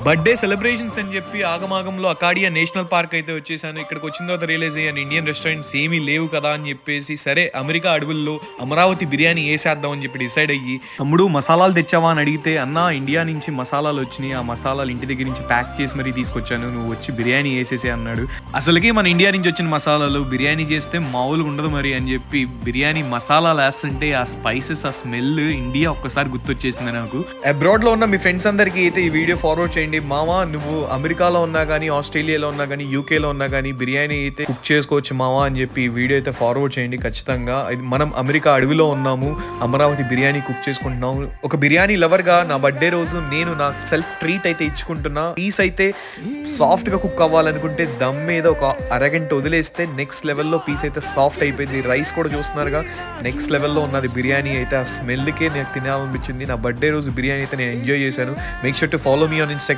Birthday celebrations అని చెప్పి ఆగమాగంలో Acadia national park అయితే వచ్చేసాను. ఇక్కడికి వచ్చిన తర్వాత రియలైజ్ అయ్యాను ఇండియన్ రెస్టారెంట్స్ ఏమీ లేవు కదా అని చెప్పేసి, సరే అమెరికా అడవుల్లో అమరావతి బిర్యానీ వేసేద్దాం అని చెప్పి డిసైడ్ అయ్యి, తమ్ముడు మసాలాలు తెచ్చావా అని అడిగితే, అన్న ఇండియా నుంచి మసాలాలు వచ్చినాయి, ఆ మసాలాలు ఇంటి దగ్గర నుంచి ప్యాక్ చేసి మరీ తీసుకొచ్చాను, నువ్వు వచ్చి బిర్యానీ వేసేసే అన్నాడు. అసలుకి మన ఇండియా నుంచి వచ్చిన మసాలాలు బిర్యానీ చేస్తే మామూలుగా ఉండదు మరి అని చెప్పి బిర్యానీ మసాలాలు వేస్తుంటే ఆ స్పైసెస్, ఆ స్మెల్ ఇండియా ఒక్కసారి గుర్తొచ్చేసింది నాకు. అబ్రాడ్ లో ఉన్న మీ ఫ్రెండ్స్ అందరికీ అయితే ఈ వీడియో ఫార్వర్డ్ చేయండి. మావా నువ్వు అమెరికాలో ఉన్నా కానీ, ఆస్ట్రేలియాలో ఉన్నా కానీ, యూకేలో ఉన్నా కానీ బిర్యానీ అయితే కుక్ చేసుకోవచ్చు మావా అని చెప్పి ఈ వీడియో అయితే ఫార్వర్డ్ చేయండి ఖచ్చితంగా. మనం అమెరికా అడవిలో ఉన్నాము, అమరావతి బిర్యానీ కుక్ చేసుకుంటున్నాము. ఒక బిర్యానీ లవర్ గా నా బర్త్డే రోజు నేను నా సెల్ఫ్ ట్రీట్ అయితే ఇచ్చుకుంటున్నా. పీస్ అయితే సాఫ్ట్ గా కుక్ అవ్వాలనుకుంటే దమ్ మీద ఒక అరగంట వదిలేస్తే నెక్స్ట్ లెవెల్లో పీస్ అయితే సాఫ్ట్ అయిపోయింది. రైస్ కూడా చూస్తున్నారుగా నెక్స్ట్ లెవెల్లో ఉన్నది బిర్యానీ అయితే. ఆ స్మెల్కే నాకు తినాలనిపించింది. నా బర్త్డే రోజు బిర్యానీ అయితే నేను ఎంజాయ్ చేశాను. Make sure to follow me on Instagram.